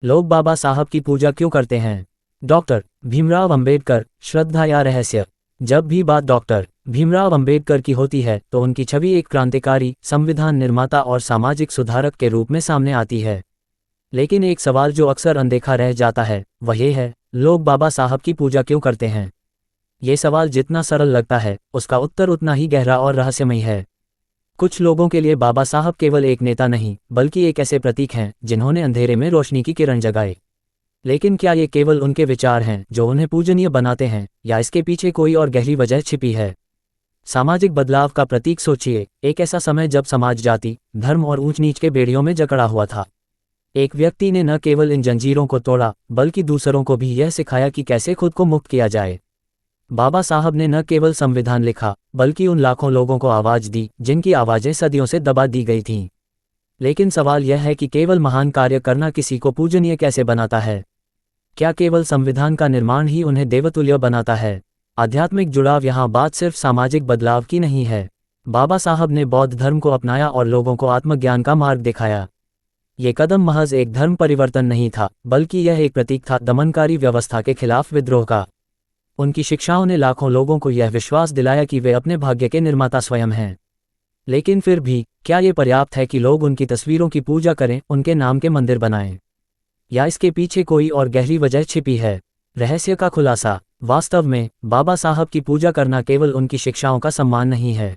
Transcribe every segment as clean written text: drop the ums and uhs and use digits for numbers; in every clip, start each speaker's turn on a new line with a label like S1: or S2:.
S1: लोग बाबा साहब की पूजा क्यों करते हैं? डॉक्टर भीमराव अंबेडकर, श्रद्धा या रहस्य? जब भी बात डॉक्टर भीमराव अंबेडकर की होती है तो उनकी छवि एक क्रांतिकारी, संविधान निर्माता और सामाजिक सुधारक के रूप में सामने आती है। लेकिन एक सवाल जो अक्सर अनदेखा रह जाता है वह ये है, लोग बाबा साहब की पूजा क्यों करते हैं? ये सवाल जितना सरल लगता है उसका उत्तर उतना ही गहरा और रहस्यमयी है। कुछ लोगों के लिए बाबा साहब केवल एक नेता नहीं बल्कि एक ऐसे प्रतीक हैं जिन्होंने अंधेरे में रोशनी की किरण जगाई। लेकिन क्या ये केवल उनके विचार हैं जो उन्हें पूजनीय बनाते हैं, या इसके पीछे कोई और गहरी वजह छिपी है? सामाजिक बदलाव का प्रतीक सोचिए, एक ऐसा समय जब समाज जाति, धर्म और ऊंच नीच के बेड़ियों में जकड़ा हुआ था। एक व्यक्ति ने न केवल इन जंजीरों को तोड़ा बल्कि दूसरों को भी यह सिखाया कि कैसे खुद को मुक्त किया जाए। बाबा साहब ने न केवल संविधान लिखा बल्कि उन लाखों लोगों को आवाज दी जिनकी आवाजें सदियों से दबा दी गई थीं। लेकिन सवाल यह है कि केवल महान कार्य करना किसी को पूजनीय कैसे बनाता है? क्या केवल संविधान का निर्माण ही उन्हें देवतुल्य बनाता है? आध्यात्मिक जुड़ाव यहाँ बात सिर्फ सामाजिक बदलाव की नहीं है। बाबा साहब ने बौद्ध धर्म को अपनाया और लोगों को आत्मज्ञान का मार्ग दिखाया। ये कदम महज एक धर्म परिवर्तन नहीं था बल्कि यह एक प्रतीक था दमनकारी व्यवस्था के खिलाफ विद्रोह का। उनकी शिक्षाओं ने लाखों लोगों को यह विश्वास दिलाया कि वे अपने भाग्य के निर्माता स्वयं हैं। लेकिन फिर भी क्या ये पर्याप्त है कि लोग उनकी तस्वीरों की पूजा करें, उनके नाम के मंदिर बनाएं? या इसके पीछे कोई और गहरी वजह छिपी है? रहस्य का खुलासा। वास्तव में बाबा साहब की पूजा करना केवल उनकी शिक्षाओं का सम्मान नहीं है,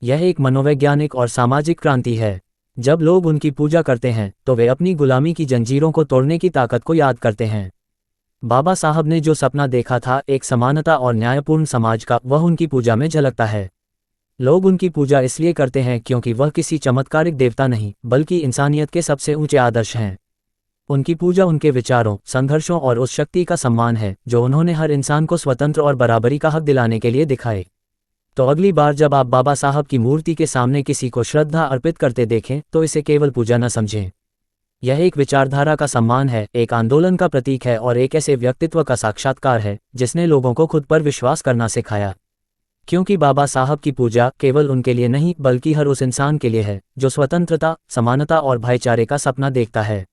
S1: यह एक मनोवैज्ञानिक और सामाजिक क्रांति है। जब लोग उनकी पूजा करते हैं तो वे अपनी गुलामी की जंजीरों को तोड़ने की ताकत को याद करते हैं। बाबा साहब ने जो सपना देखा था, एक समानता और न्यायपूर्ण समाज का, वह उनकी पूजा में झलकता है। लोग उनकी पूजा इसलिए करते हैं क्योंकि वह किसी चमत्कारिक देवता नहीं बल्कि इंसानियत के सबसे ऊंचे आदर्श हैं। उनकी पूजा उनके विचारों, संघर्षों और उस शक्ति का सम्मान है जो उन्होंने हर इंसान को स्वतंत्र और बराबरी का हक दिलाने के लिए दिखाए। तो अगली बार जब आप बाबा साहब की मूर्ति के सामने किसी को श्रद्धा अर्पित करते देखें तो इसे केवल पूजा न समझें। यह एक विचारधारा का सम्मान है, एक आंदोलन का प्रतीक है और एक ऐसे व्यक्तित्व का साक्षात्कार है जिसने लोगों को खुद पर विश्वास करना सिखाया। क्योंकि बाबा साहब की पूजा केवल उनके लिए नहीं बल्कि हर उस इंसान के लिए है जो स्वतंत्रता, समानता और भाईचारे का सपना देखता है।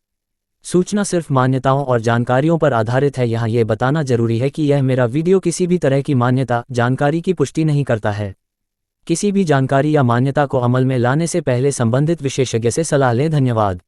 S1: सूचना सिर्फ मान्यताओं और जानकारियों पर आधारित है। यहाँ ये बताना जरूरी है कि यह मेरा वीडियो किसी भी तरह की मान्यता, जानकारी की पुष्टि नहीं करता है। किसी भी जानकारी या मान्यता को अमल में लाने से पहले संबंधित विशेषज्ञ से सलाह लें। धन्यवाद।